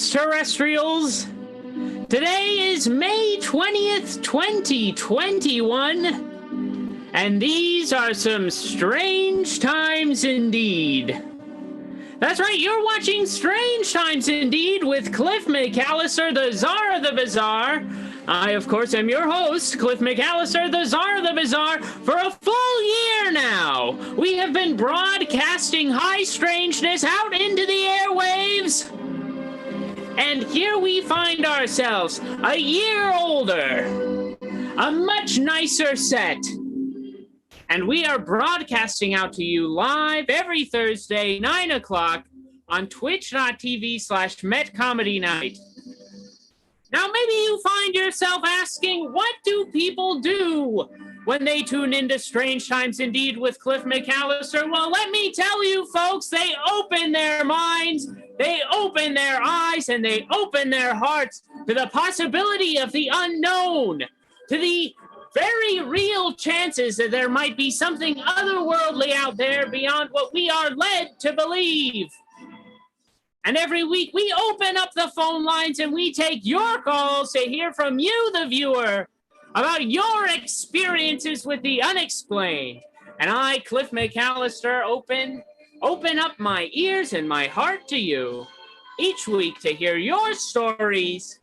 Greetings, terrestrials! Today is May 20th, 2021, and these are some strange times indeed. That's right, you're watching Strange Times Indeed with Cliff McCallister, the Czar of the Bizarre. I, of course, am your host, Cliff McCallister, the Czar of the Bizarre. For a full year now, we have been broadcasting high strangeness out into the airwaves. And here we find ourselves, a year older, a much nicer set. And we are broadcasting out to you live every Thursday, 9 o'clock, on twitch.tv/metcomedynight. Now, maybe you find yourself asking, what do people do when they tune into Strange Times Indeed with Cliff McCallister? Well, let me tell you, folks, they open their minds, they open their eyes, and they open their hearts to the possibility of the unknown, to the very real chances that there might be something otherworldly out there beyond what we are led to believe. And every week we open up the phone lines and we take your calls to hear from you, the viewer, about your experiences with the unexplained. And I, Cliff McCallister, open up my ears and my heart to you each week to hear your stories.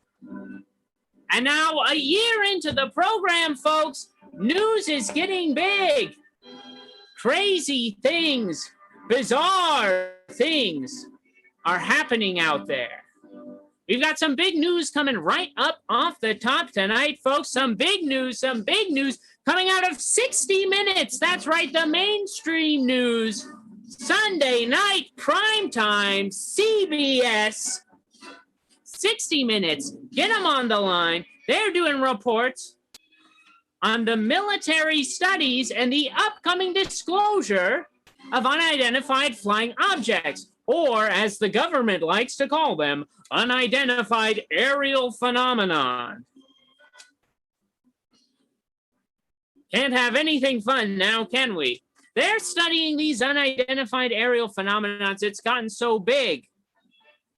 And now, a year into the program, folks, news is getting big. Crazy things, bizarre things are happening out there. We've got some big news coming right up off the top tonight, folks. Some big news coming out of 60 Minutes. That's right, the mainstream news. Sunday night, primetime, CBS. 60 Minutes. Get them on the line. They're doing reports on the military studies and the upcoming disclosure of unidentified flying objects, or as the government likes to call them, unidentified aerial phenomenon. Can't have anything fun now, can we? They're studying these unidentified aerial phenomena. It's gotten so big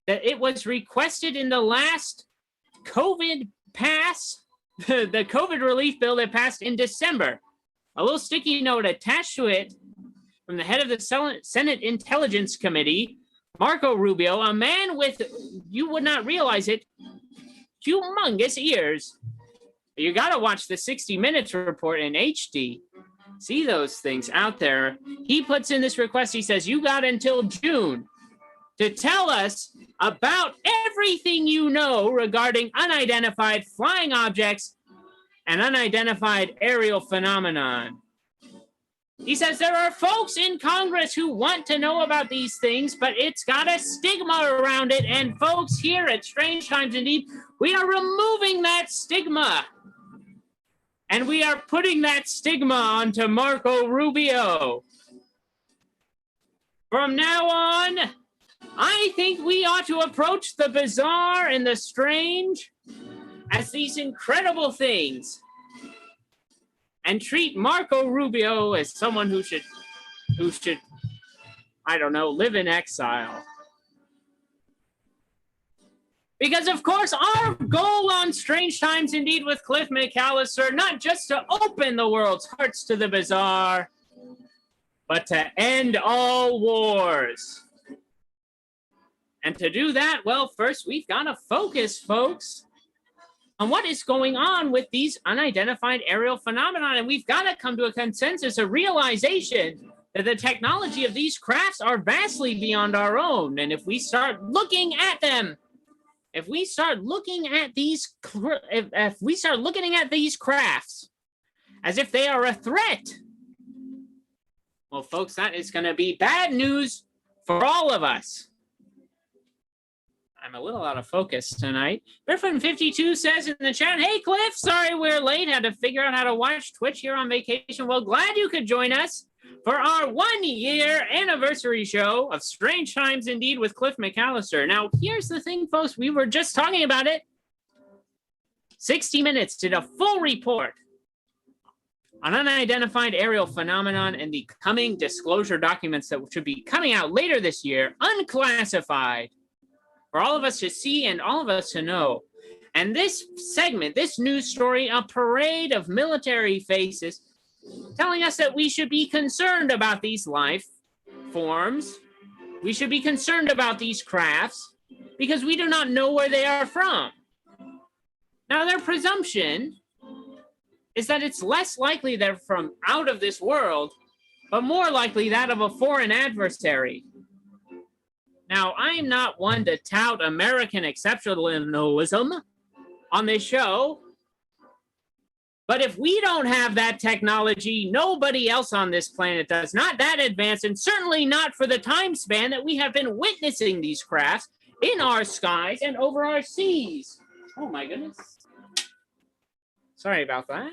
that it was requested in the last COVID pass, the COVID relief bill that passed in December. A little sticky note attached to it from the head of the Senate Intelligence Committee, Marco Rubio, a man with, you would not realize it, humongous ears. You got to watch the 60 Minutes report in HD. See those things out there. He puts in this request. He says, you got until June to tell us about everything you know regarding unidentified flying objects and unidentified aerial phenomenon. He says there are folks in Congress who want to know about these things, but it's got a stigma around it. And folks, here at Strange Times Indeed, we are removing that stigma. And we are putting that stigma onto Marco Rubio. From now on, I think we ought to approach the bizarre and the strange as these incredible things and treat Marco Rubio as someone who should, I don't know, live in exile. Because, of course, our goal on Strange Times Indeed with Cliff McCallister, not just to open the world's hearts to the bizarre, but to end all wars. And to do that, well, first we've got to focus, folks, on what is going on with these unidentified aerial phenomena. And we've got to come to a consensus, a realization that the technology of these crafts are vastly beyond our own. And if we start looking at them, if we start looking at these crafts as if they are a threat, well, folks, that is going to be bad news for all of us. I'm a little out of focus tonight. Barefoot52 says in the chat, hey, Cliff, sorry we're late. Had to figure out how to watch Twitch here on vacation. Well, glad you could join us for our 1-year anniversary show of Strange Times Indeed with Cliff McCallister. Now, here's the thing, folks. We were just talking about it. 60 Minutes did a full report on unidentified aerial phenomenon and the coming disclosure documents that should be coming out later this year, unclassified. for all of us to see and all of us to know. And this segment, this news story, a parade of military faces telling us that we should be concerned about these life forms. We should be concerned about these crafts because we do not know where they are from. Now, their presumption is that it's less likely they're from out of this world, but more likely that of a foreign adversary. Now, I am not one to tout American exceptionalism on this show, but if we don't have that technology, nobody else on this planet does. Not that advanced, and certainly not for the time span that we have been witnessing these crafts in our skies and over our seas. Oh my goodness. Sorry about that.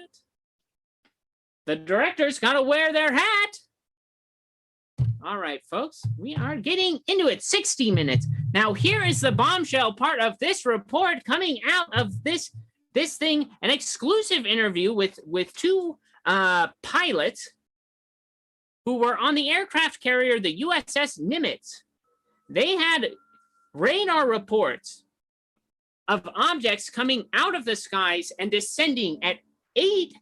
The director's got to wear their hat. All right, folks, we are getting into it. 60 minutes. Now, here is the bombshell part of this report coming out of this thing, an exclusive interview with two pilots who were on the aircraft carrier, the USS Nimitz. They had radar reports of objects coming out of the skies and descending at 8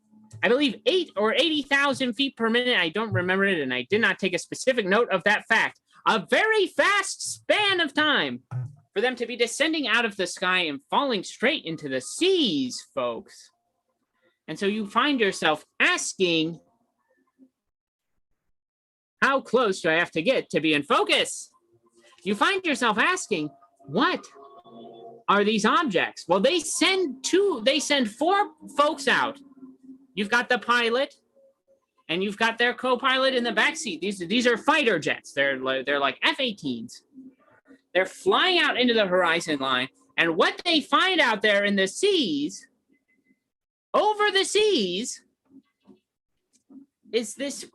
or 80,000 feet per minute. I don't remember it, and I did not take a specific note of that fact. A very fast span of time for them to be descending out of the sky and falling straight into the seas, folks. And so you find yourself asking, how close do I have to get to be in focus? You find yourself asking, what are these objects? Well, they send 4 folks out. You've got the pilot, and you've got their co-pilot in the backseat. These are fighter jets. They're like F-18s. They're flying out into the horizon line, and what they find out there in the seas, over the seas, is this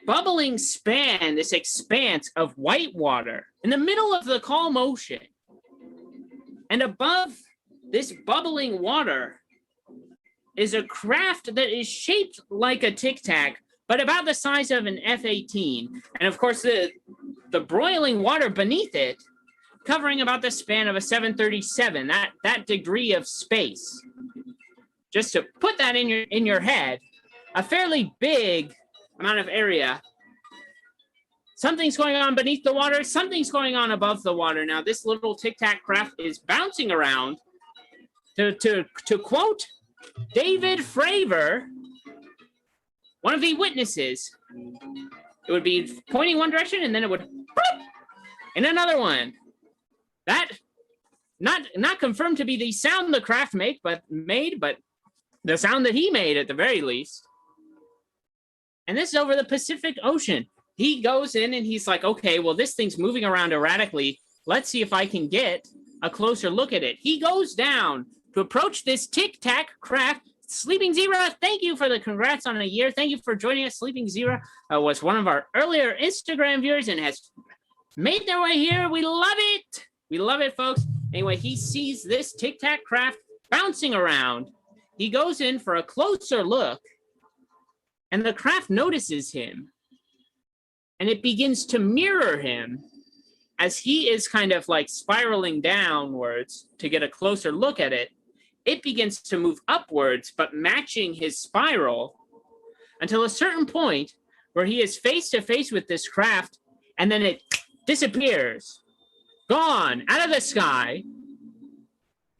bubbling span, this expanse of white water in the middle of the calm ocean. And above this bubbling water is a craft that is shaped like a Tic Tac, but about the size of an F-18. And of course, the broiling water beneath it, covering about the span of a 737, that degree of space. Just to put that in your head, a fairly big amount of area. Something's going on beneath the water, something's going on above the water. Now, this little Tic Tac craft is bouncing around. To quote David Fravor, one of the witnesses, it would be pointing one direction and then it would bloop, in another one. That not confirmed to be the sound the craft made, but the sound that he made at the very least. And this is over the Pacific Ocean. He goes in and he's like, okay, well, this thing's moving around erratically. Let's see if I can get a closer look at it. He goes down to approach this Tic Tac craft. Sleeping Zebra, thank you for the congrats on a year. Thank you for joining us. Sleeping Zebra was one of our earlier Instagram viewers and has made their way here. We love it. We love it, folks. Anyway, he sees this Tic Tac craft bouncing around. He goes in for a closer look, and the craft notices him, and it begins to mirror him as he is kind of like spiraling downwards to get a closer look at it. It begins to move upwards, but matching his spiral until a certain point where he is face to face with this craft, and then it disappears, gone out of the sky,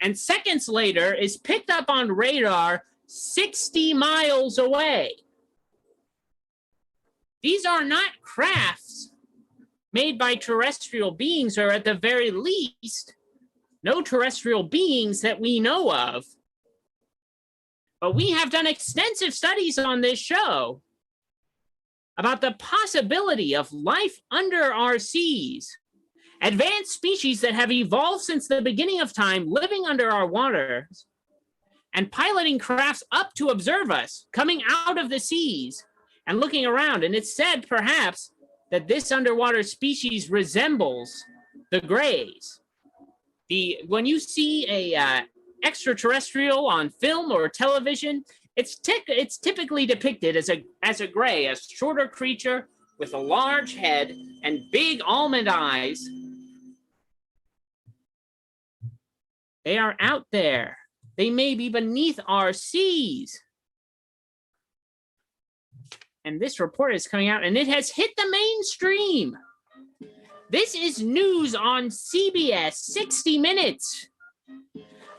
and seconds later is picked up on radar 60 miles away. These are not crafts made by terrestrial beings, or at the very least, no terrestrial beings that we know of. But we have done extensive studies on this show about the possibility of life under our seas, advanced species that have evolved since the beginning of time, living under our waters, and piloting crafts up to observe us, coming out of the seas and looking around. And it's said, perhaps, that this underwater species resembles the Greys. When you see a extraterrestrial on film or television, it's typically depicted as a Grey, a shorter creature with a large head and big almond eyes. They are out there. They may be beneath our seas. And this report is coming out, and it has hit the mainstream. This is news on CBS 60 Minutes.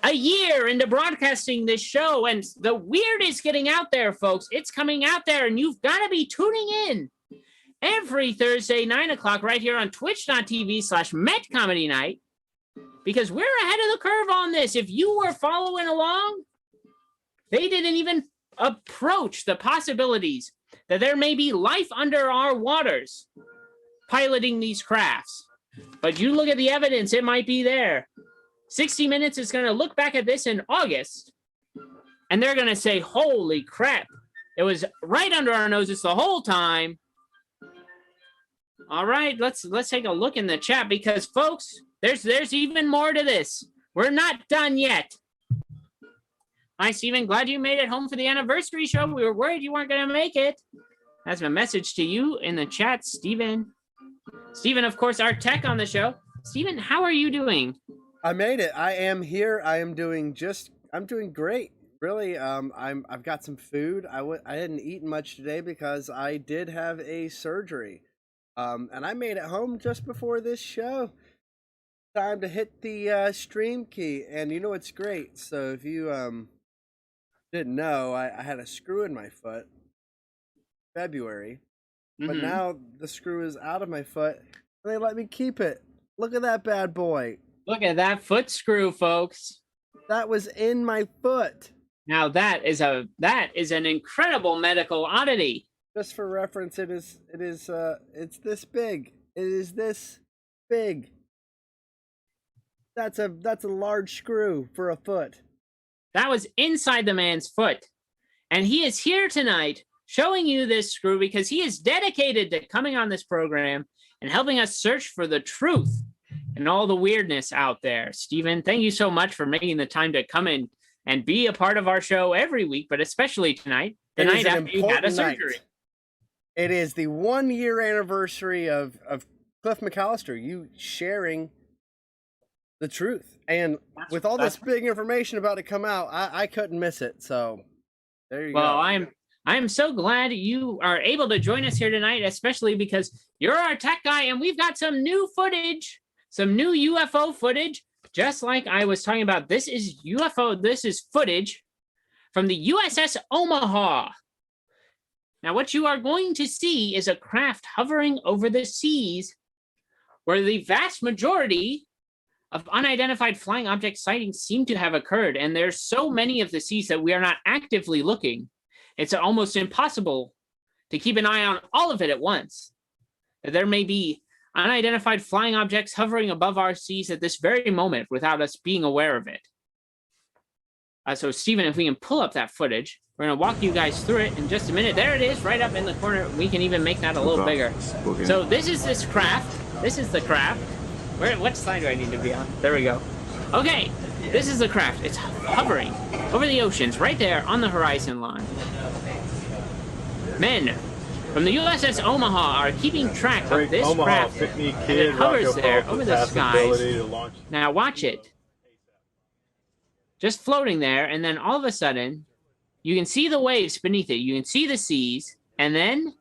A year into broadcasting this show, and the weird is getting out there, folks. It's coming out there, and you've got to be tuning in every Thursday, 9 o'clock, right here on twitch.tv/MetComedyNight, because we're ahead of the curve on this. If you were following along, they didn't even approach the possibilities that there may be life under our waters piloting these crafts. But you look at the evidence, it might be there. 60 Minutes is going to look back at this in August, and they're going to say, holy crap, it was right under our noses the whole time. All right, let's take a look in the chat, because, folks, there's even more to this. We're not done yet. Hi, Stephen. Glad you made it home for the anniversary show. We were worried you weren't going to make it. That's my message to you in the chat, Stephen. Stephen, of course, our tech on the show. Stephen, how are you doing? I made it. I am here. I'm doing great. Really, I've got some food. I hadn't eaten much today because I did have a surgery. And I made it home just before this show. Time to hit the stream key. And you know what's great? So if you didn't know, I had a screw in my foot February. But now the screw is out of my foot and they let me keep it. Look at that bad boy. Look at that foot screw, folks. That was in my foot. Now that is an incredible medical oddity. Just for reference, it's this big. It is this big. That's a large screw for a foot. That was inside the man's foot. And he is here tonight showing you this screw because he is dedicated to coming on this program and helping us search for the truth and all the weirdness out there. Stephen, thank you so much for making the time to come in and be a part of our show every week, but especially tonight, the night after you had a surgery. It is the 1-year anniversary of Cliff McCallister, you sharing the truth. And with all this big information about to come out, I couldn't miss it. So there you go. Well, I'm so glad you are able to join us here tonight, especially because you're our tech guy and we've got some new footage, some new UFO footage, just like I was talking about. This is UFO, this is footage from the USS Omaha. Now, what you are going to see is a craft hovering over the seas where the vast majority of unidentified flying object sightings seem to have occurred. And there's so many of the seas that we are not actively looking. It's almost impossible to keep an eye on all of it at once. There may be unidentified flying objects hovering above our seas at this very moment without us being aware of it. So, Stephen, if we can pull up that footage, we're going to walk you guys through it in just a minute. There it is, right up in the corner. We can even make that a little bigger. So this is this craft. This is the craft. What side do I need to be on? There we go. Okay, this is the craft. It's hovering over the oceans right there on the horizon line. Men from the USS Omaha are keeping track of this craft, and it hovers there over the skies. Now watch it. Just floating there, and then all of a sudden, you can see the waves beneath it. You can see the seas, and then,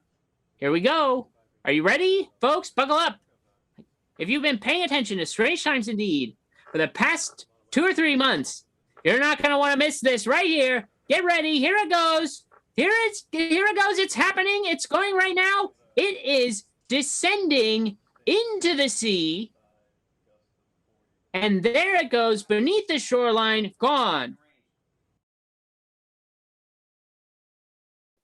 here we go. Are you ready, folks? Buckle up. If you've been paying attention to Strange Times Indeed for the past 2 or 3 months, you're not going to want to miss this right here. Get ready. Here it goes. Here it goes. It's happening. It's going right now. It is descending into the sea. And there it goes beneath the shoreline, gone.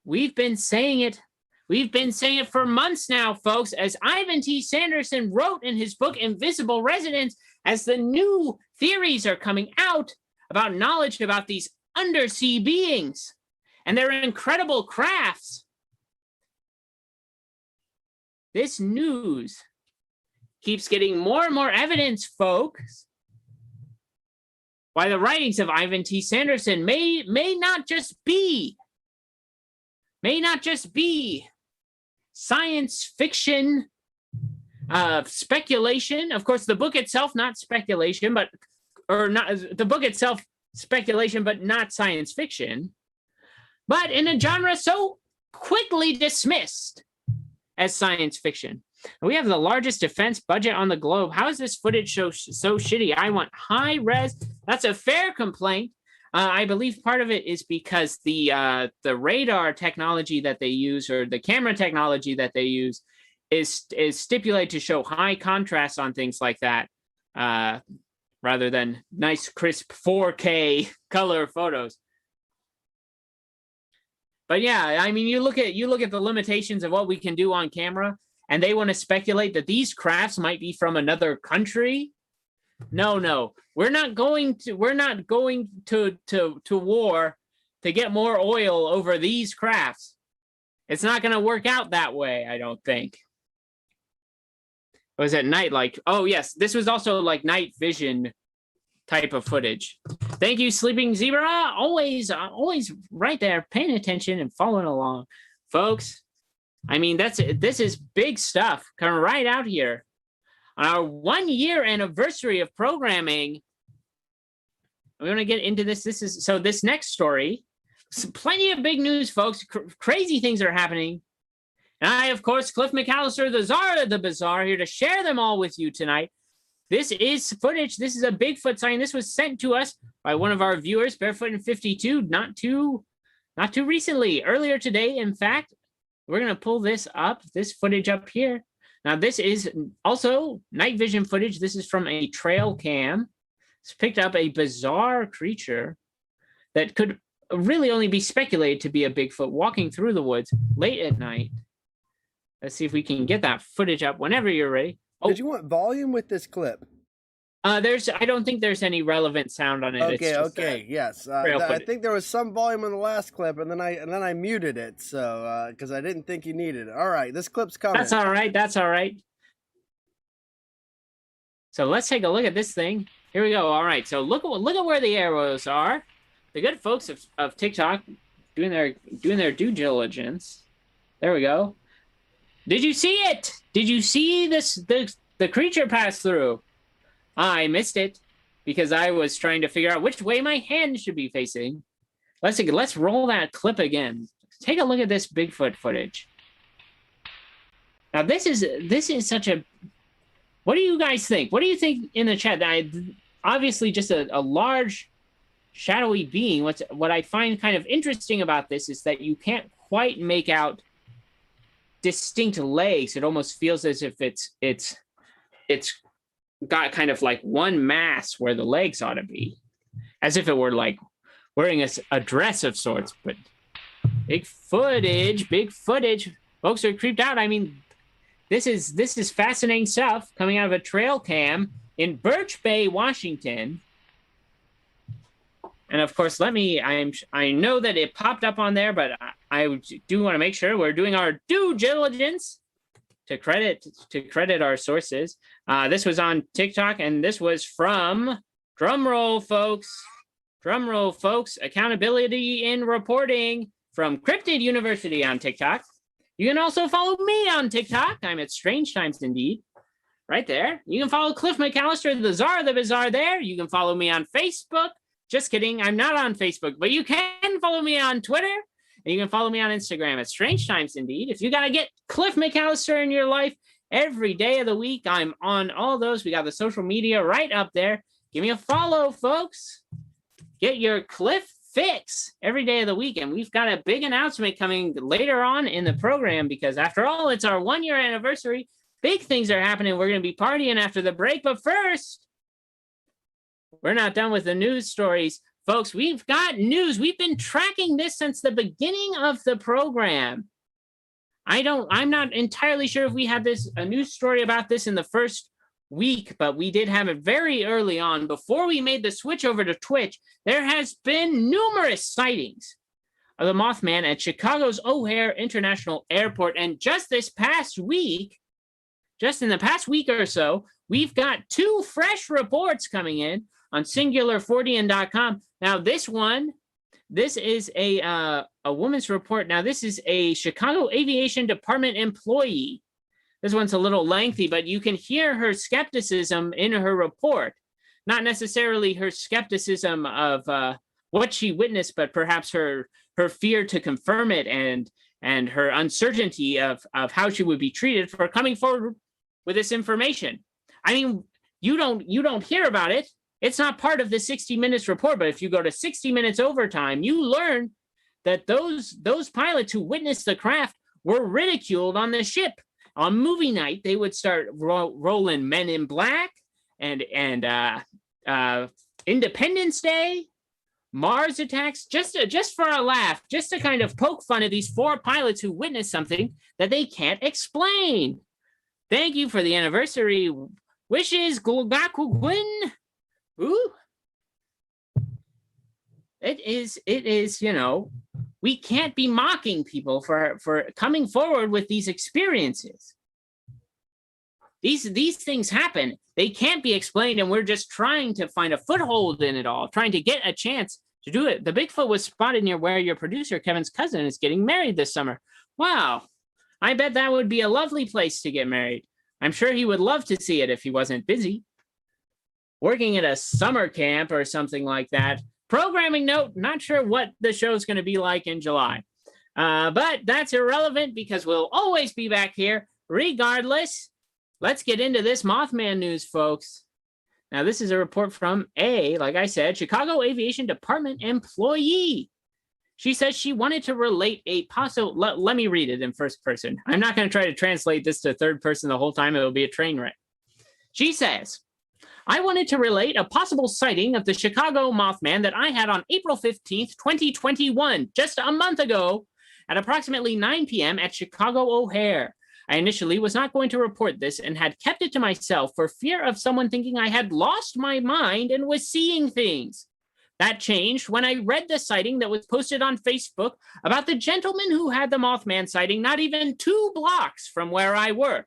We've been saying it. We've been saying it for months now, folks, as Ivan T. Sanderson wrote in his book, Invisible Residents, as the new theories are coming out about knowledge about these undersea beings and their incredible crafts. This news keeps getting more and more evidence, folks, why the writings of Ivan T. Sanderson may not just be science fiction speculation. Of course, the book itself, not speculation, but or not the book itself, speculation, but not science fiction, but in a genre so quickly dismissed as science fiction. We have the largest defense budget on the globe. How is this footage so shitty? I want high res. That's a fair complaint. I believe part of it is because the radar technology that they use, or the camera technology that they use, is stipulated to show high contrast on things like that, rather than nice crisp 4K color photos. But yeah, I mean, you look at the limitations of what we can do on camera, and they want to speculate that these crafts might be from another country. No, we're not going to war to get more oil over these crafts. It's not going to work out that way, I don't think. It was at night, like, oh yes, this was also like night vision type of footage. Thank you, Sleeping Zebra. Always right there, paying attention and following along, folks. I mean, this is big stuff coming right out here on our 1-year anniversary of programming. We're going to get into this. This next story, plenty of big news, folks. Crazy things are happening. And I, of course, Cliff McCallister, the czar of the bizarre, here to share them all with you tonight. This is footage. This is a Bigfoot sighting. This was sent to us by one of our viewers, Barefoot in 52, not too recently, earlier today, in fact. We're going to pull this footage up here. Now, this is also night vision footage. This is from a trail cam. It's picked up a bizarre creature that could really only be speculated to be a Bigfoot walking through the woods late at night. Let's see if we can get that footage up whenever you're ready. Oh, did you want volume with this clip? I don't think there's any relevant sound on it. Okay, yes. I think there was some volume in the last clip, and then I muted it, so because I didn't think you needed it. All right, this clip's coming. That's all right. So let's take a look at this thing. Here we go. All right, so look at where the arrows are. The good folks of TikTok doing their due diligence. There we go. Did you see it? Did you see the creature pass through? I missed it because I was trying to figure out which way my hand should be facing. Let's roll that clip again. Take a look at this Bigfoot footage. Now this is such a. What do you guys think? What do you think in the chat? Obviously just a large shadowy being. What I find kind of interesting about this is that you can't quite make out distinct legs. It almost feels as if it's got kind of like one mass where the legs ought to be, as if it were like wearing a dress of sorts. But big footage. Folks are creeped out. I mean, this is fascinating stuff coming out of a trail cam in Birch Bay, Washington. And of course, I know that it popped up on there, but I do want to make sure we're doing our due diligence to credit our sources. This was on TikTok, and this was from, drumroll folks, accountability in reporting from Cryptid University on TikTok. You can also follow me on TikTok. I'm at Strange Times Indeed, right there. You can follow Cliff McCallister, the czar of the bizarre there. You can follow me on Facebook. Just kidding, I'm not on Facebook, but you can follow me on Twitter. And you can follow me on Instagram at Strange Times Indeed. If you got to get Cliff McCallister in your life every day of the week, I'm on all those. We got the social media right up there. Give me a follow, folks. Get your Cliff fix every day of the week. And we've got a big announcement coming later on in the program because, after all, it's our 1-year anniversary. Big things are happening. We're going to be partying after the break. But first, we're not done with the news stories. Folks, we've got news. We've been tracking this since the beginning of the program. I'm not entirely sure if we had a news story about this in the first week, but we did have it very early on. Before we made the switch over to Twitch, there has been numerous sightings of the Mothman at Chicago's O'Hare International Airport. And just in the past week or so, we've got 2 fresh reports coming in on singular40n.com. Now, this is a woman's report. Now, this is a Chicago Aviation Department employee. This one's a little lengthy, but you can hear her skepticism in her report. not necessarily her skepticism of what she witnessed, but perhaps her fear to confirm it and her uncertainty of how she would be treated for coming forward with this information. I mean, you don't hear about it. It's not part of the 60 Minutes report, but if you go to 60 Minutes Overtime, you learn that those pilots who witnessed the craft were ridiculed on the ship. On movie night, they would start rolling Men in Black and Independence Day, Mars Attacks, just for a laugh, just to kind of poke fun at these 4 pilots who witnessed something that they can't explain. Thank you for the anniversary wishes, Gulgakugwin. Ooh. It is, we can't be mocking people for coming forward with these experiences. These things happen. They can't be explained, and we're just trying to find a foothold in it all, trying to get a chance to do it. The Bigfoot was spotted near where your producer, Kevin's cousin, is getting married this summer. Wow. I bet that would be a lovely place to get married. I'm sure he would love to see it if he wasn't busy. Working at a summer camp or something like that. Programming note, not sure what the show's going to be like in July. But that's irrelevant because we'll always be back here regardless. Let's get into this Mothman news, folks. Now, this is a report from like I said, Chicago Aviation Department employee. She says she wanted to relate a possible... Let me read it in first person. I'm not going to try to translate this to third person the whole time. It will be a train wreck. She says, I wanted to relate a possible sighting of the Chicago Mothman that I had on April 15th, 2021, just a month ago, at approximately 9 p.m. at Chicago O'Hare. I initially was not going to report this and had kept it to myself for fear of someone thinking I had lost my mind and was seeing things. That changed when I read the sighting that was posted on Facebook about the gentleman who had the Mothman sighting not even 2 blocks from where I work.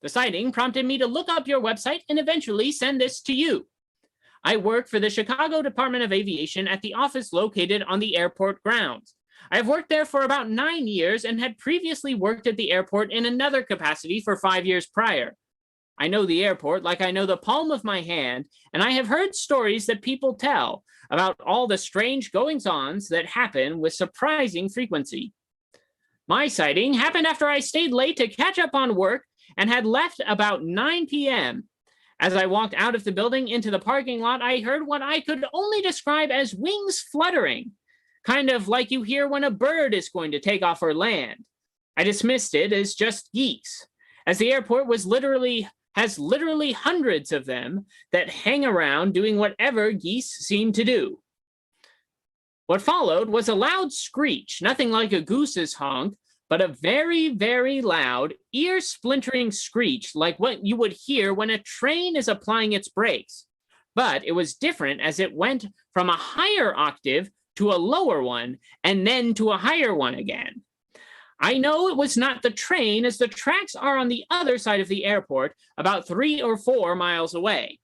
The sighting prompted me to look up your website and eventually send this to you. I work for the Chicago Department of Aviation at the office located on the airport grounds. I have worked there for about 9 years and had previously worked at the airport in another capacity for 5 years prior. I know the airport like I know the palm of my hand, and I have heard stories that people tell about all the strange goings-ons that happen with surprising frequency. My sighting happened after I stayed late to catch up on work and had left about 9 p.m. As I walked out of the building into the parking lot, I heard what I could only describe as wings fluttering, kind of like you hear when a bird is going to take off or land. I dismissed it as just geeks, as the airport has literally hundreds of them that hang around doing whatever geese seem to do. What followed was a loud screech, nothing like a goose's honk, but a very, very loud, ear-splintering screech like what you would hear when a train is applying its brakes. But it was different as it went from a higher octave to a lower one, and then to a higher one again. I know it was not the train, as the tracks are on the other side of the airport, about 3 or 4 miles away.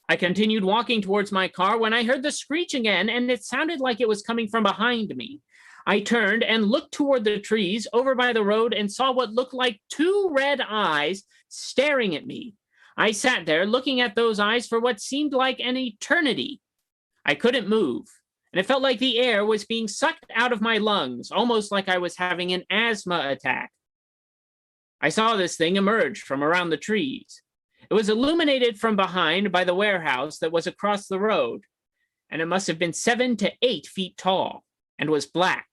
I continued walking towards my car when I heard the screech again, and it sounded like it was coming from behind me. I turned and looked toward the trees over by the road and saw what looked like 2 red eyes staring at me. I sat there looking at those eyes for what seemed like an eternity. I couldn't move, and it felt like the air was being sucked out of my lungs, almost like I was having an asthma attack. I saw this thing emerge from around the trees. It was illuminated from behind by the warehouse that was across the road, and it must have been 7 to 8 feet tall and was black.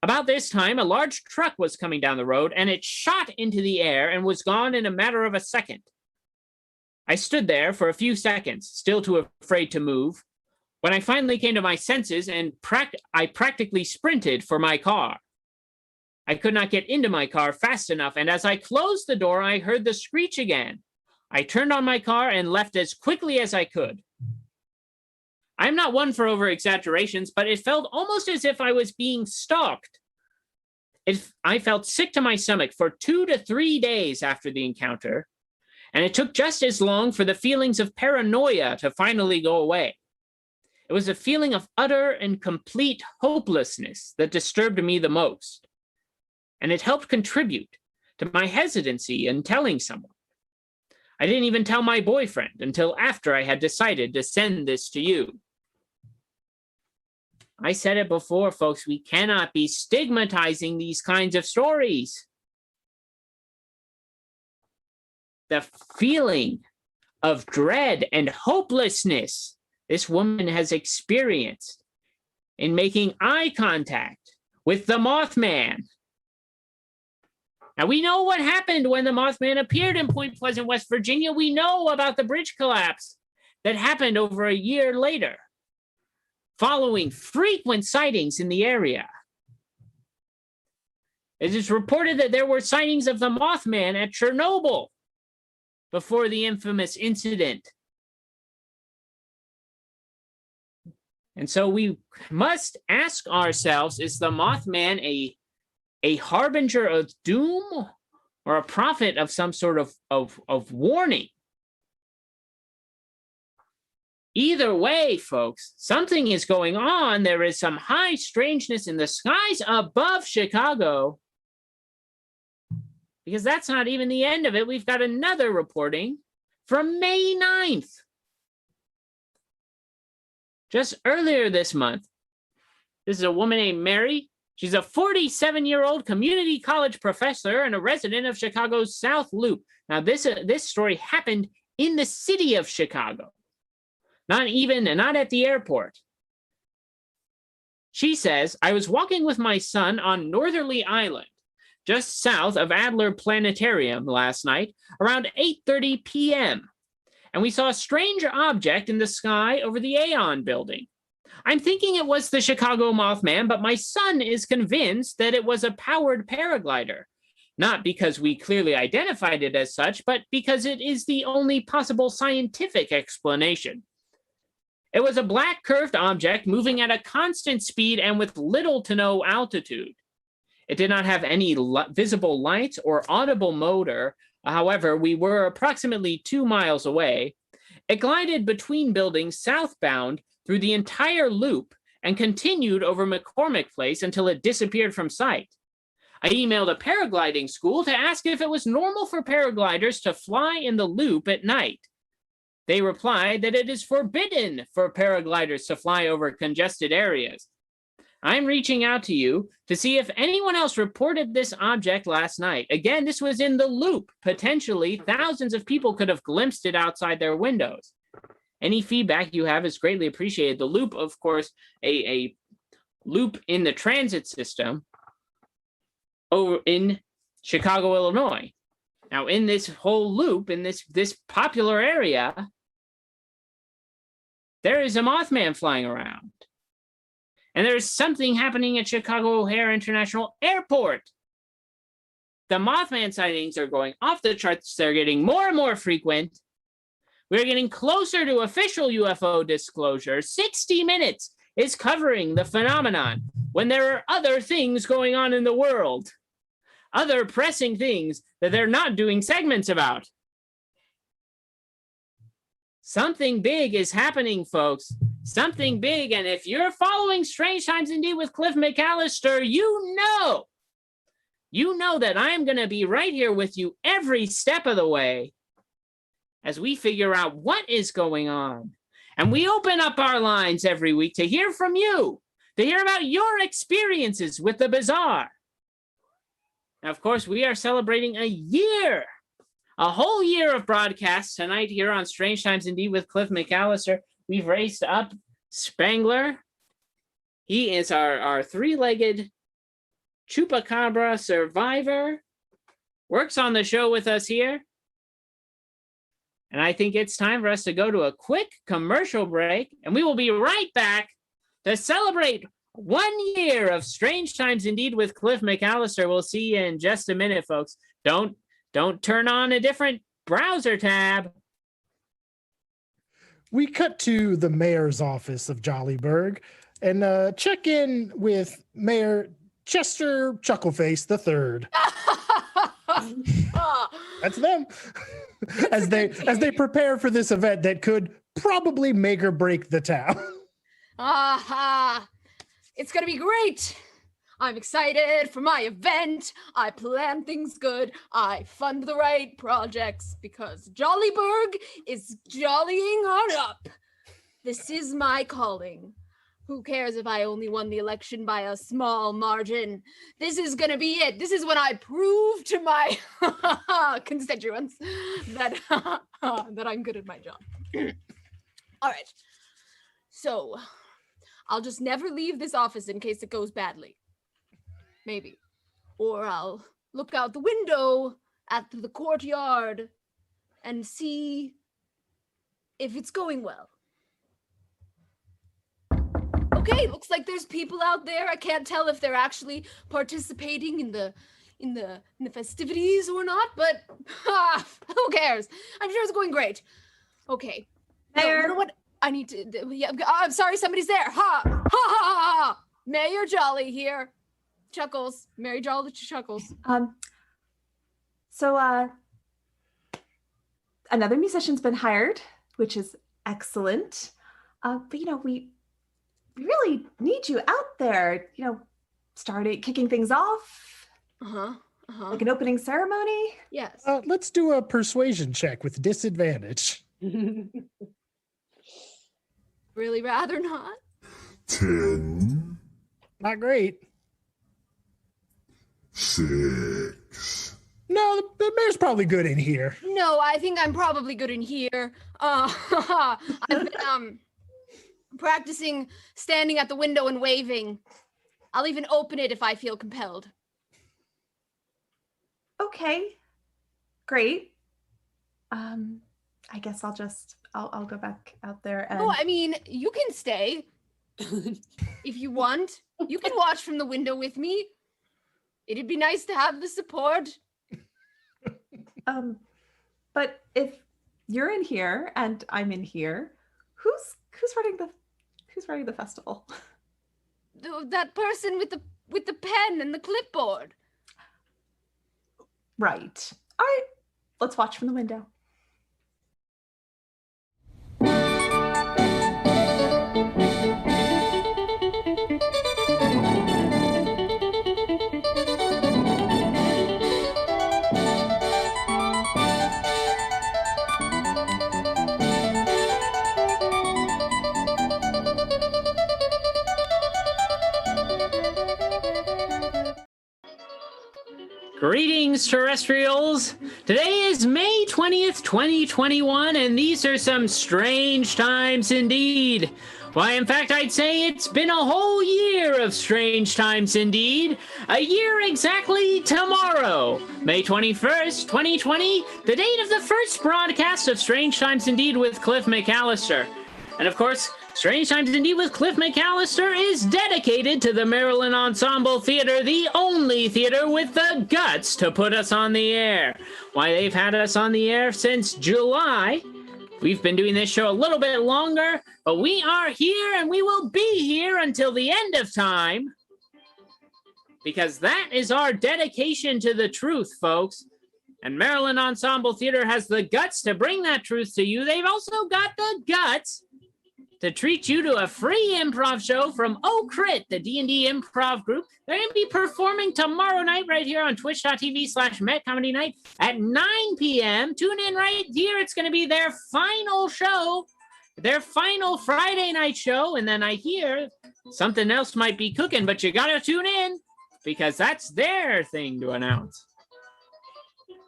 About this time, a large truck was coming down the road, and it shot into the air and was gone in a matter of a second. I stood there for a few seconds, still too afraid to move, when I finally came to my senses and I practically sprinted for my car. I could not get into my car fast enough, and as I closed the door, I heard the screech again. I turned on my car and left as quickly as I could. I'm not one for over-exaggerations, but it felt almost as if I was being stalked. I felt sick to my stomach for 2 to 3 days after the encounter, and it took just as long for the feelings of paranoia to finally go away. It was a feeling of utter and complete hopelessness that disturbed me the most, and it helped contribute to my hesitancy in telling someone. I didn't even tell my boyfriend until after I had decided to send this to you. I said it before, folks, we cannot be stigmatizing these kinds of stories. The feeling of dread and hopelessness this woman has experienced in making eye contact with the Mothman. Now, we know what happened when the Mothman appeared in Point Pleasant, West Virginia. We know about the bridge collapse that happened over a year later, following frequent sightings in the area. It is reported that there were sightings of the Mothman at Chernobyl before the infamous incident. And so we must ask ourselves, is the Mothman a harbinger of doom or a prophet of some sort of warning? Either way, folks, something is going on. There is some high strangeness in the skies above Chicago, because that's not even the end of it. We've got another reporting from May 9th. Just earlier this month, this is a woman named Mary. She's a 47-year-old community college professor and a resident of Chicago's South Loop. Now, this story happened in the city of Chicago, not at the airport. She says, I was walking with my son on Northerly Island, just south of Adler Planetarium last night, around 8:30 p.m., and we saw a strange object in the sky over the Aon building. I'm thinking it was the Chicago Mothman, but my son is convinced that it was a powered paraglider. Not because we clearly identified it as such, but because it is the only possible scientific explanation. It was a black curved object moving at a constant speed and with little to no altitude. It did not have any visible lights or audible motor. However, we were approximately 2 miles away. It glided between buildings southbound through the entire loop and continued over McCormick Place until it disappeared from sight. I emailed a paragliding school to ask if it was normal for paragliders to fly in the loop at night. They replied that it is forbidden for paragliders to fly over congested areas. I'm reaching out to you to see if anyone else reported this object last night. Again, this was in the loop. Potentially, thousands of people could have glimpsed it outside their windows. Any feedback you have is greatly appreciated. The loop, of course, a loop in the transit system over in Chicago, Illinois. Now, in this whole loop, in this popular area, there is a Mothman flying around. And there's something happening at Chicago O'Hare International Airport. The Mothman sightings are going off the charts. They're getting more and more frequent. We're getting closer to official UFO disclosure. 60 Minutes is covering the phenomenon when there are other things going on in the world. Other pressing things that they're not doing segments about. Something big is happening, folks. Something big. And if you're following Strange Times Indeed with Cliff McCallister, you know that I'm going to be right here with you every step of the way as we figure out what is going on. And we open up our lines every week to hear from you, to hear about your experiences with the bizarre. Now, of course, we are celebrating a whole year of broadcasts tonight here on Strange Times Indeed with Cliff McCallister. We've raised up Spangler. He is our three-legged chupacabra survivor. Works on the show with us here. And I think it's time for us to go to a quick commercial break. And we will be right back to celebrate 1 year of Strange Times Indeed with Cliff McCallister. We'll see you in just a minute, folks. Don't turn on a different browser tab. We cut to the mayor's office of Jollyburg and check in with Mayor Chester Chuckleface III. That's them. as they prepare for this event that could probably make or break the town. It's going to be great. I'm excited for my event. I plan things good. I fund the right projects because Jollyburg is jollying on up. This is my calling. Who cares if I only won the election by a small margin? This is gonna be it. This is when I prove to my constituents that that I'm good at my job. All right. So I'll just never leave this office in case it goes badly. Maybe. Or I'll look out the window at the courtyard and see if it's going well. Okay, looks like there's people out there. I can't tell if they're actually participating in the festivities or not, but who cares? I'm sure it's going great. Okay. Mayor. You know what? I need to. Yeah, I'm sorry, somebody's there. Ha ha ha ha! Mayor Jolly here. Chuckles. Mary Jolly Chuckles. So another musician's been hired, which is excellent. But we really need you out there, kicking things off. Like an opening ceremony. Yes. Let's do a persuasion check with disadvantage. Really rather not. 10, Not great. 6. No, the mayor's probably good in here. No, I think I'm probably good in here. I've been practicing standing at the window and waving. I'll even open it if I feel compelled. Okay, great. I guess I'll go back out there and. Oh, I mean, you can stay if you want. You can watch from the window with me. It'd be nice to have the support. But if you're in here and I'm in here, who's running the festival? That person with the pen and the clipboard. Right. All right. Let's watch from the window. Greetings, terrestrials. Today is May 20th, 2021, and these are some strange times indeed. Why, in fact, I'd say it's been a whole year of strange times indeed. A year exactly tomorrow, May 21st, 2020, the date of the first broadcast of Strange Times Indeed with Cliff McCallister. And of course, Strange Times Indeed with Cliff McCallister is dedicated to the Maryland Ensemble Theater, the only theater with the guts to put us on the air. Why, they've had us on the air since July. We've been doing this show a little bit longer, but we are here and we will be here until the end of time. Because that is our dedication to the truth, folks. And Maryland Ensemble Theater has the guts to bring that truth to you. They've also got the guts to treat you to a free improv show from Oh Crit, the D&D improv group. They're going to be performing tomorrow night right here on twitch.tv/MetComedyNight at 9 p.m. Tune in right here. It's going to be their final show, their final Friday night show. And then I hear something else might be cooking, but you got to tune in because that's their thing to announce.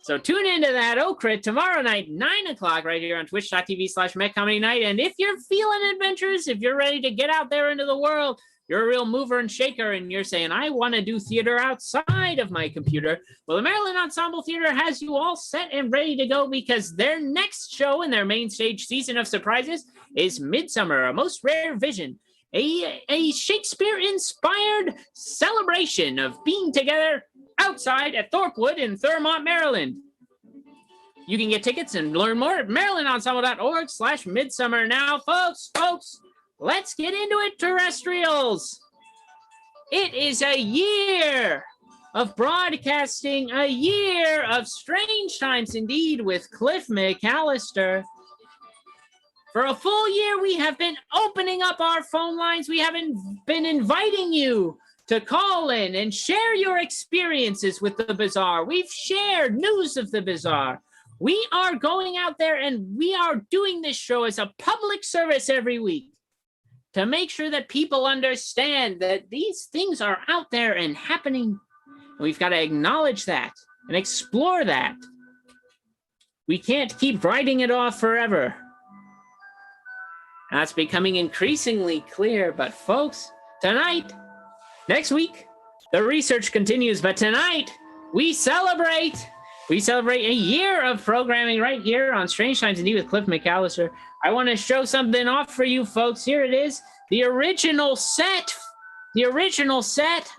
So tune into that Crit tomorrow night, 9 o'clock, right here on twitch.tv/MetComedyNight. And if you're feeling adventurous, if you're ready to get out there into the world, you're a real mover and shaker, and you're saying, I want to do theater outside of my computer. Well, the Maryland Ensemble Theater has you all set and ready to go because their next show in their main stage season of surprises is Midsummer, A Most Rare Vision, a Shakespeare-inspired celebration of being together outside at Thorpewood in Thurmont, Maryland. You can get tickets and learn more at marylandensemble.org/midsummer. Now, folks, let's get into it, terrestrials. It is a year of broadcasting, a year of Strange Times Indeed with Cliff McCallister. For a full year, we have been opening up our phone lines. We have been inviting you to call in and share your experiences with the Bazaar. We've shared news of the Bazaar. We are going out there and we are doing this show as a public service every week to make sure that people understand that these things are out there and happening. And we've got to acknowledge that and explore that. We can't keep writing it off forever. That's becoming increasingly clear, but folks, tonight, next week, the research continues, but tonight, we celebrate a year of programming right here on Strange Times Indeed with Cliff McCallister. I want to show something off for you folks. Here it is, the original set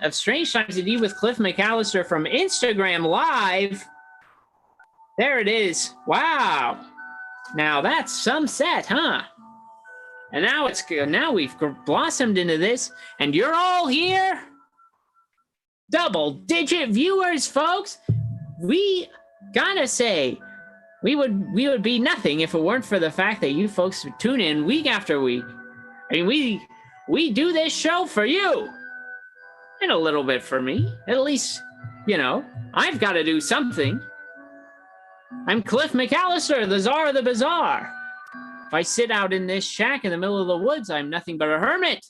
of Strange Times Indeed with Cliff McCallister from Instagram Live. There it is. Wow. Now that's some set, huh? And now we've blossomed into this, and you're all here. Double-digit viewers, folks. We gotta say, we would be nothing if it weren't for the fact that you folks would tune in week after week. I mean, we do this show for you, and a little bit for me. At least, I've got to do something. I'm Cliff McCallister, the Czar of the Bazaar. If I sit out in this shack in the middle of the woods, I'm nothing but a hermit.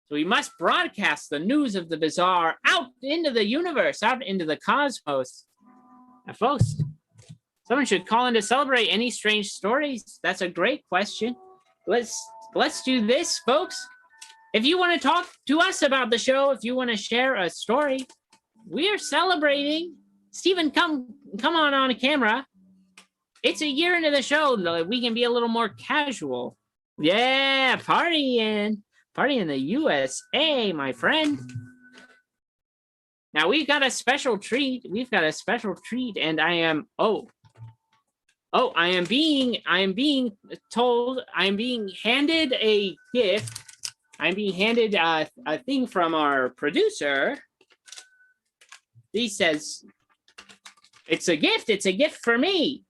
So we must broadcast the news of the Bazaar out into the universe, out into the cosmos. Now, folks, someone should call in to celebrate any strange stories. That's a great question. Let's do this, folks. If you want to talk to us about the show, if you want to share a story, we are celebrating. Stephen, come on camera. It's a year into the show. We can be a little more casual. Yeah, partying in the USA, my friend. Now we've got a special treat. And I am being handed a gift. I'm being handed a thing from our producer. He says, it's a gift. It's a gift for me.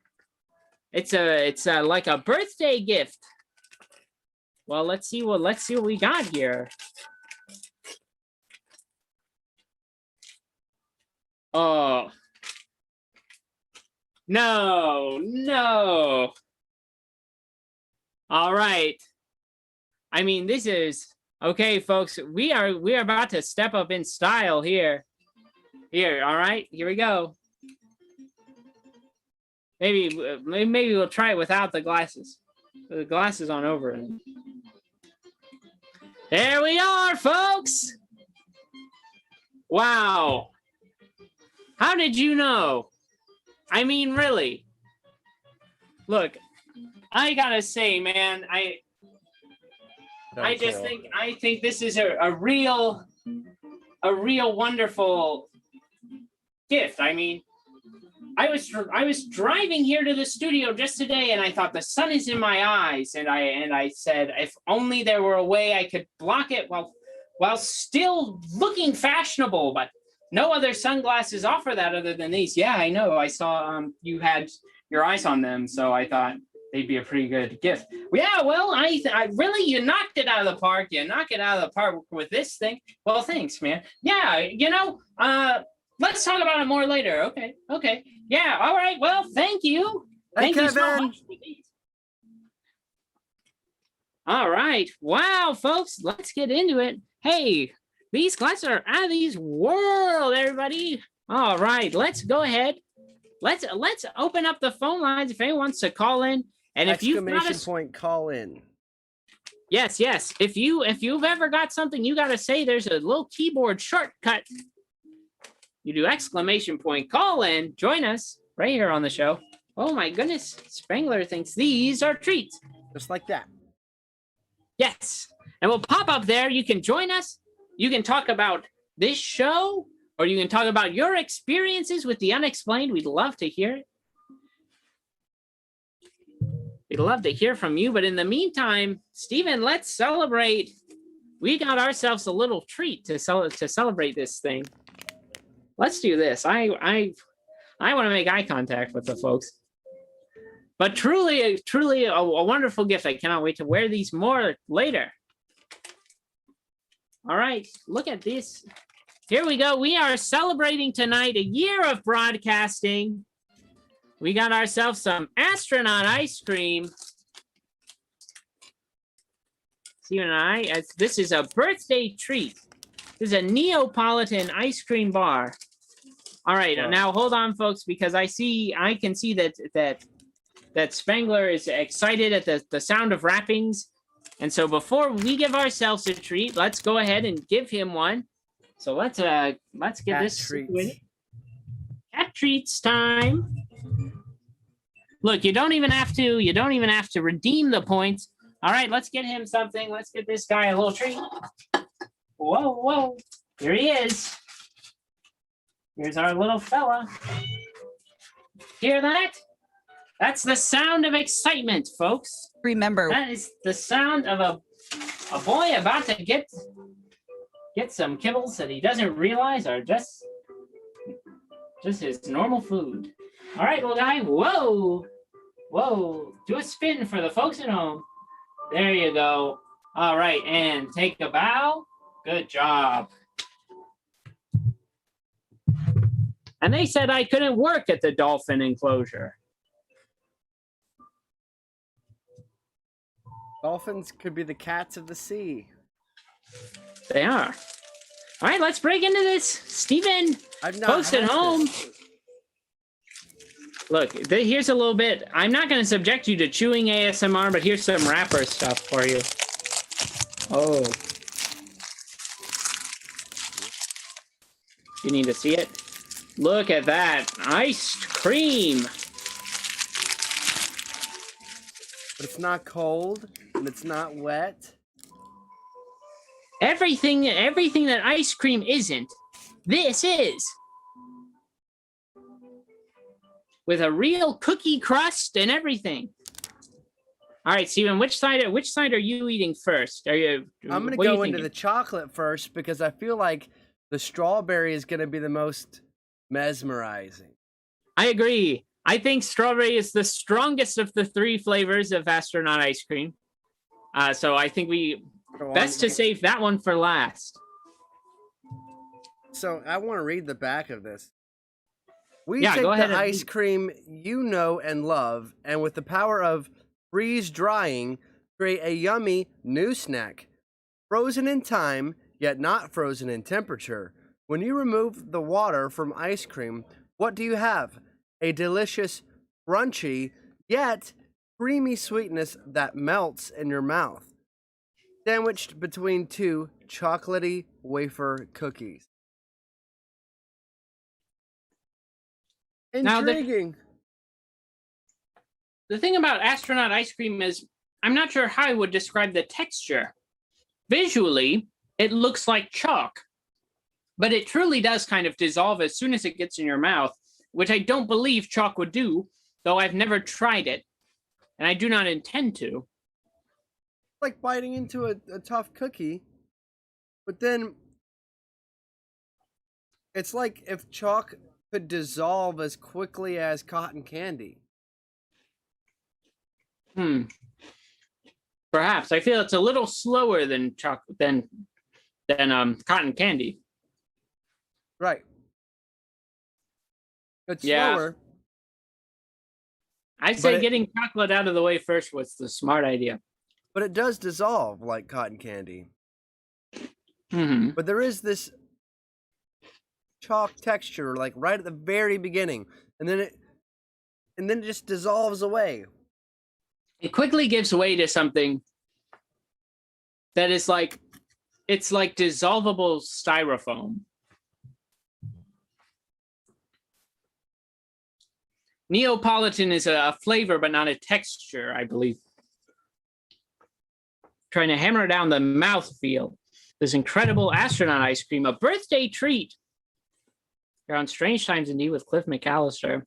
It's like a birthday gift. Well, let's see what we got here. Oh. No. All right. I mean, this is okay, folks. We are about to step up in style here. Here, all right. Here we go. Maybe we'll try it without the glasses. The glasses on over. There we are, folks. Wow. How did you know? I mean, really. Look, I gotta say, man, I think this is a real wonderful gift. I mean, I was driving here to the studio just today, and I thought the sun is in my eyes, and I said, if only there were a way I could block it while still looking fashionable, but no other sunglasses offer that other than these. Yeah, I know. I saw you had your eyes on them, so I thought they'd be a pretty good gift. Yeah, well, I really, you knocked it out of the park. You knocked it out of the park with this thing. Well, thanks, man. Yeah, let's talk about it more later. Okay. Yeah, all right. Well, thank you. Thank you so much for these. All right. Wow, folks, let's get into it. Hey, these glasses are out of this world, everybody. All right, let's go ahead. Let's open up the phone lines if anyone wants to call in. And if you've got call in. Yes. If you've ever got something you got to say, there's a little keyboard shortcut. You do exclamation point, call in, join us right here on the show. Oh my goodness, Spangler thinks these are treats. Just like that. Yes, and we'll pop up there. You can join us. You can talk about this show, or you can talk about your experiences with the unexplained. We'd love to hear it. We'd love to hear from you, but in the meantime, Stephen, let's celebrate. We got ourselves a little treat to celebrate this thing. Let's do this. I want to make eye contact with the folks. But truly a wonderful gift. I cannot wait to wear these more later. All right, look at this. Here we go. We are celebrating tonight a year of broadcasting. We got ourselves some astronaut ice cream. Steven and I, this is a birthday treat. This is a Neapolitan ice cream bar. All right, now hold on, folks, because I can see that Spangler is excited at the sound of wrappings. And so before we give ourselves a treat, let's go ahead and give him one. So let's get this situated. Cat treats time. Look, you don't even have to redeem the points. All right, let's get him something. Let's get this guy a little treat. Whoa. Here he is. Here's our little fella. Hear that? That's the sound of excitement, folks. Remember, that is the sound of a boy about to get some kibbles that he doesn't realize are just his normal food. All right, little guy. Whoa. Do a spin for the folks at home. There you go. All right, and take a bow. Good job. And they said I couldn't work at the dolphin enclosure. Dolphins could be the cats of the sea. They are. All right, let's break into this. Steven, folks at home. Look, here's a little bit. I'm not going to subject you to chewing ASMR, but here's some wrapper stuff for you. Oh. You need to see it? Look at that. Iced cream. But it's not cold, and it's not wet. Everything that ice cream isn't, this is. With a real cookie crust and everything. All right, Steven, which side are you eating first? I'm going to go into the chocolate first because I feel like the strawberry is going to be the most mesmerizing. I agree. I think strawberry is the strongest of the three flavors of astronaut ice cream. So I think best to save that one for last. So I want to read the back of this. We take the ice cream you know and love, and with the power of freeze drying, create a yummy new snack. Frozen in time, yet not frozen in temperature. When you remove the water from ice cream, what do you have? A delicious, crunchy, yet creamy sweetness that melts in your mouth, sandwiched between two chocolatey wafer cookies. Intriguing. Now, the thing about astronaut ice cream is I'm not sure how I would describe the texture. Visually, it looks like chalk, but it truly does kind of dissolve as soon as it gets in your mouth, which I don't believe chalk would do, though I've never tried it, and I do not intend to. Like biting into a tough cookie, but then it's like if chalk could dissolve as quickly as cotton candy. Perhaps. I feel it's a little slower than cotton candy. Right. It's slower. I'd say getting chocolate out of the way first was the smart idea. But it does dissolve like cotton candy. Mm-hmm. But there is this chalk texture, like right at the very beginning, and then it just dissolves away. It quickly gives way to something that is like dissolvable styrofoam. Neapolitan is a flavor, but not a texture, I believe. Trying to hammer down the mouthfeel. This incredible astronaut ice cream, a birthday treat. You're on Strange Times Indeed with Cliff McCallister.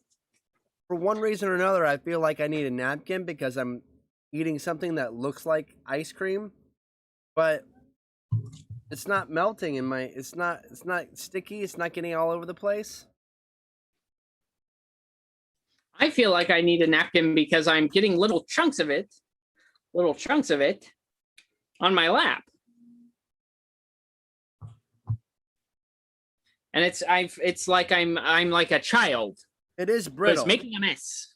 For one reason or another, I feel like I need a napkin because I'm eating something that looks like ice cream, but it's not melting in my. It's not sticky. It's not getting all over the place. I feel like I need a napkin because I'm getting little chunks of it on my lap. and it's like I'm like a child. It is But brittle. it's making a mess.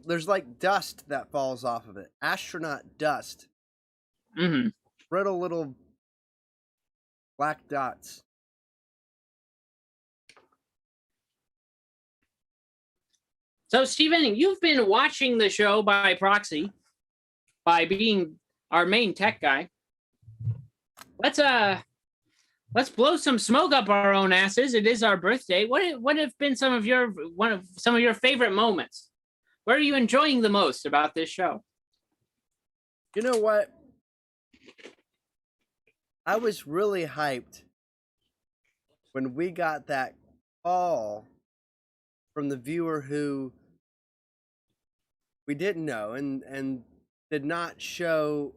There's like dust that falls off of it. Astronaut dust. Mm-hmm. Brittle little black dots. So, Steven, you've been watching the show by proxy, by being our main tech guy. Let's blow some smoke up our own asses. It is our birthday. What have been some of your favorite moments? What are you enjoying the most about this show? You know what? I was really hyped when we got that call from the viewer who we didn't know and did not show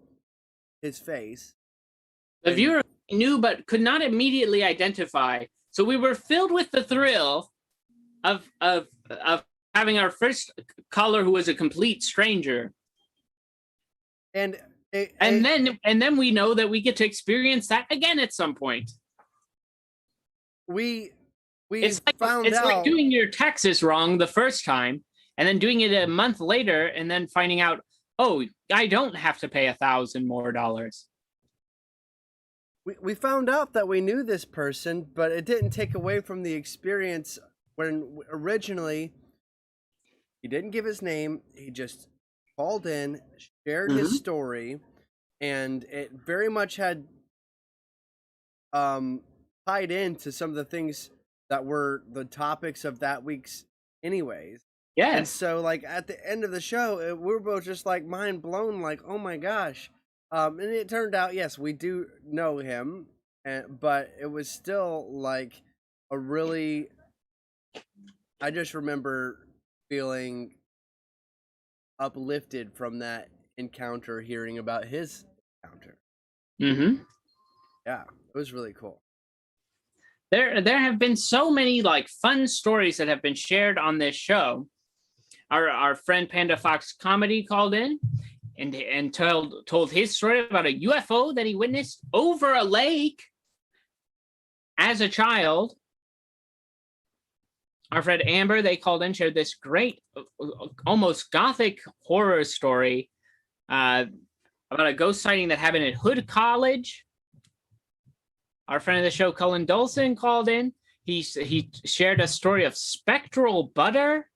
his face. The viewer knew but could not immediately identify. So we were filled with the thrill of having our first caller who was a complete stranger. And then we know that we get to experience that again at some point. It's like doing your taxes wrong the first time and then doing it a month later and then finding out, oh, I don't have to pay $1,000 more. We found out that we knew this person, but it didn't take away from the experience when originally he didn't give his name. He just called in, shared his story, and it very much had tied into some of the things that were the topics of that week's anyways. Yes. And so like at the end of the show, we were both just like mind blown, like, oh my gosh. And it turned out, yes, we do know him, but it was still like a really, I just remember feeling uplifted from that encounter, hearing about his encounter. Mm-hmm. Yeah, it was really cool. There have been so many like fun stories that have been shared on this show. Our friend Panda Fox Comedy called in and told his story about a UFO that he witnessed over a lake as a child. Our friend Amber, they called in, shared this great, almost gothic horror story about a ghost sighting that happened at Hood College. Our friend of the show, Cullen Dolson, called in. He shared a story of spectral butter.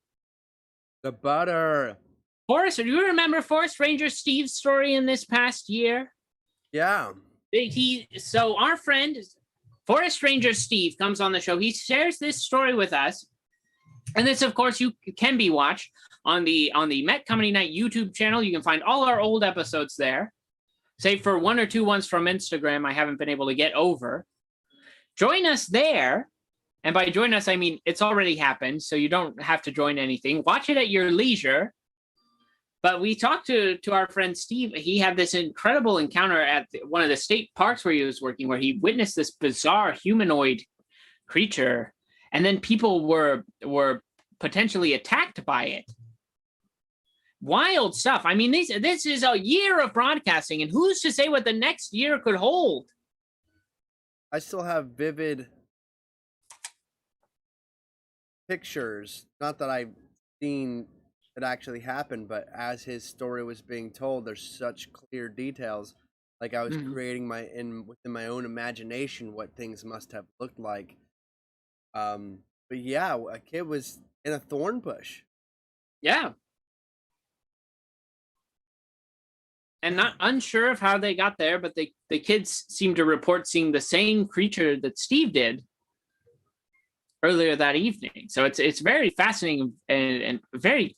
The butter. Forrest, do you remember Forest Ranger Steve's story in this past year? Yeah. So our friend, Forest Ranger Steve, comes on the show. He shares this story with us. And this, of course, you can be watched on the Met Comedy Night YouTube channel. You can find all our old episodes there. Save for one or two ones from Instagram I haven't been able to get over. Join us there. And by join us, I mean it's already happened, so you don't have to join anything. Watch it at your leisure. But we talked to our friend Steve. He had this incredible encounter at one of the state parks where he was working, where he witnessed this bizarre humanoid creature. And then people were potentially attacked by it. Wild stuff. I mean, this is a year of broadcasting, and who's to say what the next year could hold? I still have vivid pictures. Not that I've seen it actually happen, but as his story was being told, there's such clear details. Like I was creating within my own imagination what things must have looked like. But yeah, a kid was in a thorn bush. Yeah. And not unsure of how they got there, but the kids seem to report seeing the same creature that Steve did earlier that evening. So it's very fascinating and very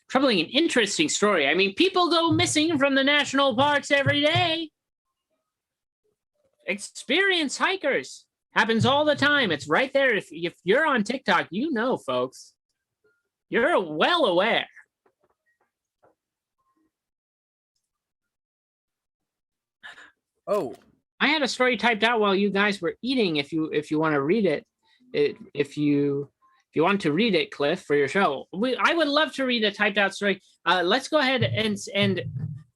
troubling and interesting story. I mean, people go missing from the national parks every day. Experienced hikers. Happens all the time. It's right there. If you're on TikTok, you know, folks. You're well aware. Oh, I had a story typed out while you guys were eating. If you want to read it, if you want to read it, Cliff, for your show, I would love to read a typed out story. Let's go ahead and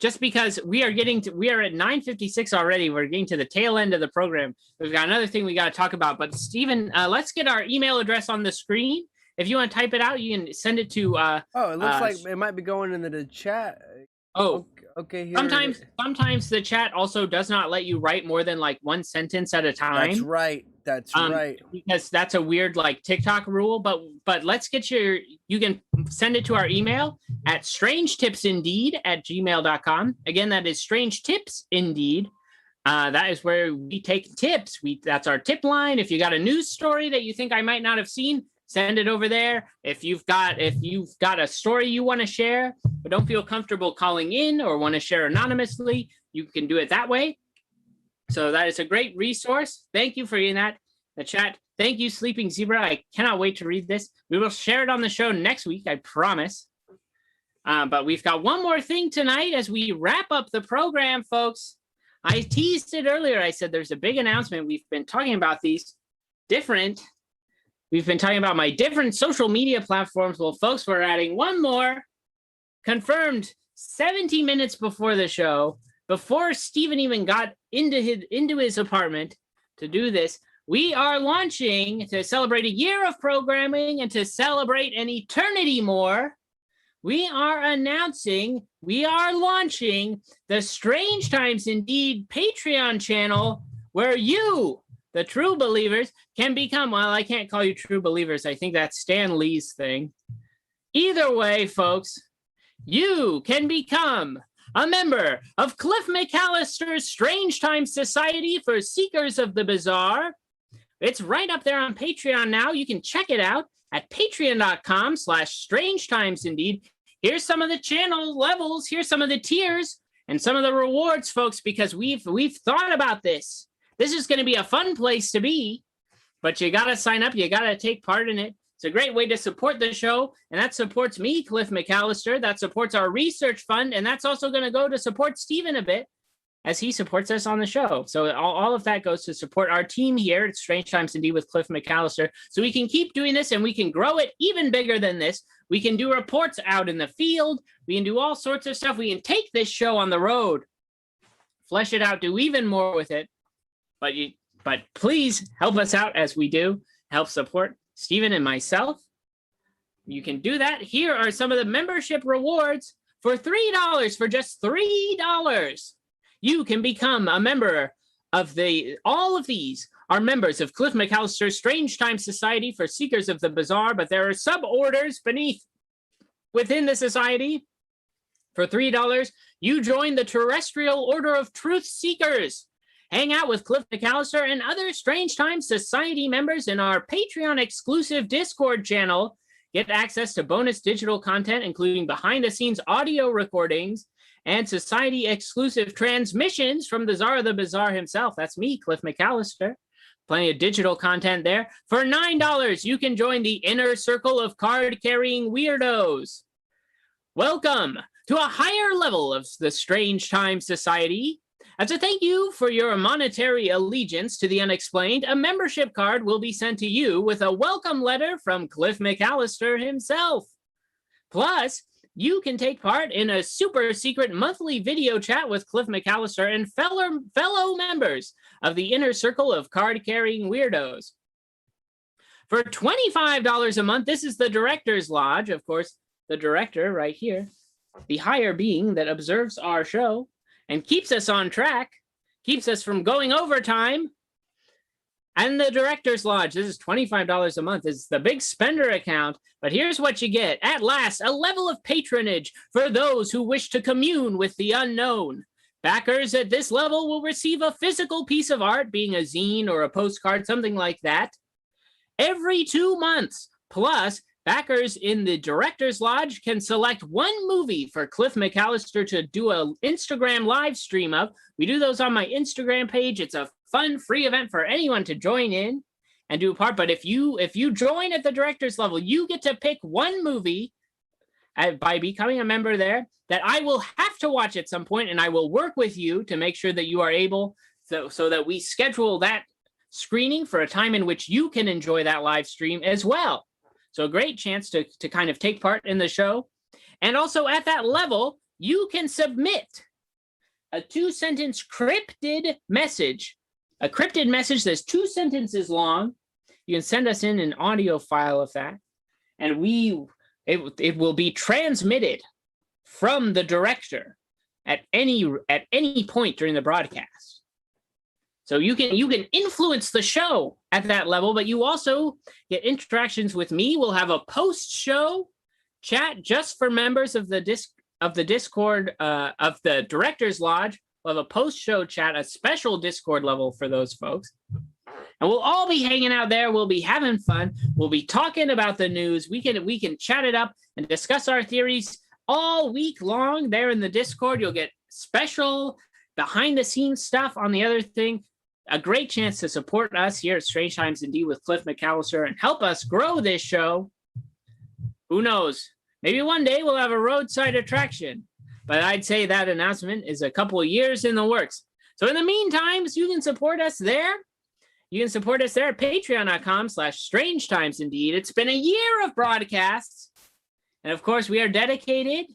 just because we are at 9:56 already. We're getting to the tail end of the program. We've got another thing we got to talk about. But Stephen, let's get our email address on the screen. If you want to type it out, you can send it to. It looks like it might be going into the chat. Oh, okay. Here sometimes the chat also does not let you write more than like one sentence at a time. That's right. That's right. Because that's a weird like TikTok rule. But let's get you can send it to our email at strangetipsindeed@gmail.com. Again, that is strangetipsindeed. That is where we take tips. That's our tip line. If you got a news story that you think I might not have seen, send it over there. If you've got a story you want to share, but don't feel comfortable calling in or want to share anonymously, you can do it that way. So that is a great resource. Thank you for that. The chat. Thank you, Sleeping Zebra. I cannot wait to read this. We will share it on the show next week, I promise. But we've got one more thing tonight as we wrap up the program, folks. I teased it earlier. I said there's a big announcement. We've been talking about We've been talking about my different social media platforms. Well, folks, we're adding one more, confirmed 70 minutes before the show, before Stephen even got into his apartment to do this. We are launching, to celebrate a year of programming and to celebrate an eternity more, we are launching the Strange Times Indeed Patreon channel, where you, the true believers, can become, well, I can't call you true believers. I think that's Stan Lee's thing. Either way, folks, you can become a member of Cliff McCallister's Strange Times Society for Seekers of the Bizarre. It's right up there on Patreon now. You can check it out at patreon.com/strangetimesIndeed. Here's some of the channel levels. Here's some of the tiers and some of the rewards, folks, because we've thought about this. This is going to be a fun place to be, but you got to sign up. You got to take part in it. It's a great way to support the show, and that supports me, Cliff McCallister. That supports our research fund, and that's also going to go to support Stephen a bit as he supports us on the show. So all of that goes to support our team here at Strange Times Indeed with Cliff McCallister, so we can keep doing this and we can grow it even bigger than this. We can do reports out in the field. We can do all sorts of stuff. We can take this show on the road, flesh it out, do even more with it. But please help us out as we do. Help support Stephen and myself. You can do that. Here are some of the membership rewards for $3. For just $3, you can become a member of all of these are members of Cliff McCallister's Strange Times Society for Seekers of the Bizarre, but there are sub-orders within the society. For $3, you join the Terrestrial Order of Truth Seekers. Hang out with Cliff McCallister and other Strange Times Society members in our Patreon-exclusive Discord channel. Get access to bonus digital content, including behind-the-scenes audio recordings and Society-exclusive transmissions from the Czar of the Bizarre himself. That's me, Cliff McCallister. Plenty of digital content there. For $9, you can join the inner circle of card-carrying weirdos. Welcome to a higher level of the Strange Times Society. As a thank you for your monetary allegiance to the unexplained, a membership card will be sent to you with a welcome letter from Cliff McCallister himself. Plus, you can take part in a super secret monthly video chat with Cliff McCallister and fellow members of the inner circle of card-carrying weirdos. For $25 a month, this is the Director's Lodge. Of course, the director right here, the higher being that observes our show and keeps us on track, keeps us from going overtime. And the Director's Lodge, this is $25 a month. It's the big spender account, but here's what you get. At last, a level of patronage for those who wish to commune with the unknown. Backers at this level will receive a physical piece of art, being a zine or a postcard, something like that, every 2 months. Plus, backers in the Director's Lodge can select one movie for Cliff McCallister to do an Instagram live stream of. We do those on my Instagram page. It's a fun, free event for anyone to join in and do a part. But if you join at the Director's level, you get to pick one movie by becoming a member there that I will have to watch at some point, and I will work with you to make sure that you are able, so that we schedule that screening for a time in which you can enjoy that live stream as well. So a great chance to kind of take part in the show. And also at that level, you can submit a 2-sentence cryptid message. A cryptid message that's 2 sentences long. You can send us in an audio file of that, and it will be transmitted from the director at any point during the broadcast. So you can influence the show at that level, but you also get interactions with me. We'll have a post-show chat just for members of the Discord of the Directors Lodge. We'll have a post-show chat, a special Discord level for those folks. And we'll all be hanging out there. We'll be having fun. We'll be talking about the news. We can chat it up and discuss our theories all week long there in the Discord. You'll get special behind-the-scenes stuff on the other thing. A great chance to support us here at Strange Times Indeed with Cliff McCallister and help us grow this show. Who knows? Maybe one day we'll have a roadside attraction. But I'd say that announcement is a couple of years in the works. So in the meantime, you can support us there. You can support us there at patreon.com/strangetimesIndeed. It's been a year of broadcasts. And of course, we are dedicated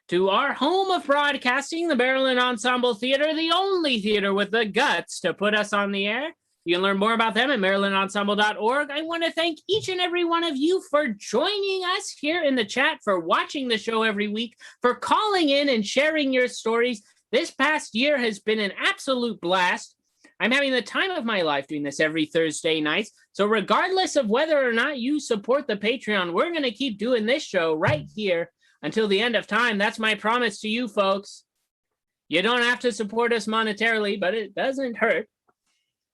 to our home of broadcasting, the Maryland Ensemble Theater, the only theater with the guts to put us on the air. You can learn more about them at marylandensemble.org. I want to thank each and every one of you for joining us here in the chat, for watching the show every week, for calling in and sharing your stories. This past year has been an absolute blast. I'm having the time of my life doing this every Thursday night. So regardless of whether or not you support the Patreon, we're going to keep doing this show right here until the end of time. That's my promise to you folks. You don't have to support us monetarily, but it doesn't hurt.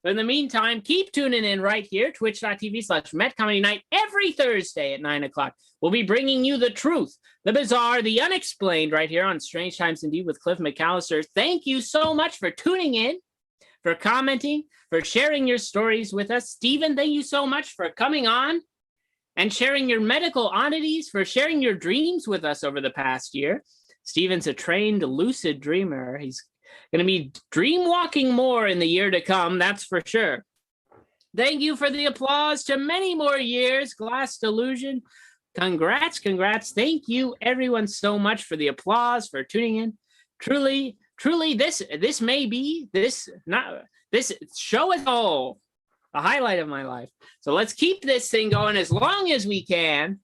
But in the meantime, keep tuning in right here, twitch.tv/MetComedyNight every Thursday at 9 o'clock. We'll be bringing you the truth, the bizarre, the unexplained right here on Strange Times Indeed with Cliff McCallister. Thank you so much for tuning in, for commenting, for sharing your stories with us. Stephen, thank you so much for coming on and sharing your medical oddities, for sharing your dreams with us over the past year. Stephen's a trained lucid dreamer. He's going to be dream walking more in the year to come, that's for sure. Thank you for the applause to many more years, Glass Delusion. Congrats. Thank you, everyone, so much for the applause, for tuning in. Truly, this may be this show is all the highlight of my life. So let's keep this thing going as long as we can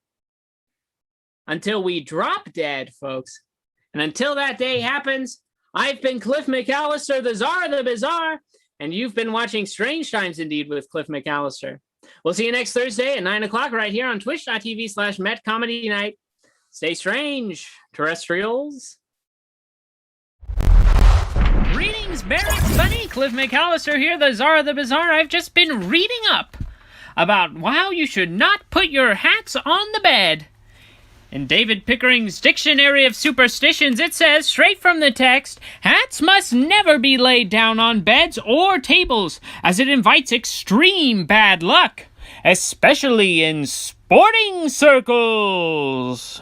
until we drop dead, folks. And until that day happens, I've been Cliff McCallister, the Czar of the Bizarre, and you've been watching Strange Times Indeed with Cliff McCallister. We'll see you next Thursday at 9 o'clock right here on twitch.tv/MetComedyNight. Stay strange, terrestrials. Greetings, Barrett Bunny. Cliff McCallister here, the Czar of the Bizarre. I've just been reading up about how you should not put your hats on the bed. In David Pickering's Dictionary of Superstitions, it says, straight from the text, hats must never be laid down on beds or tables, as it invites extreme bad luck, especially in sporting circles.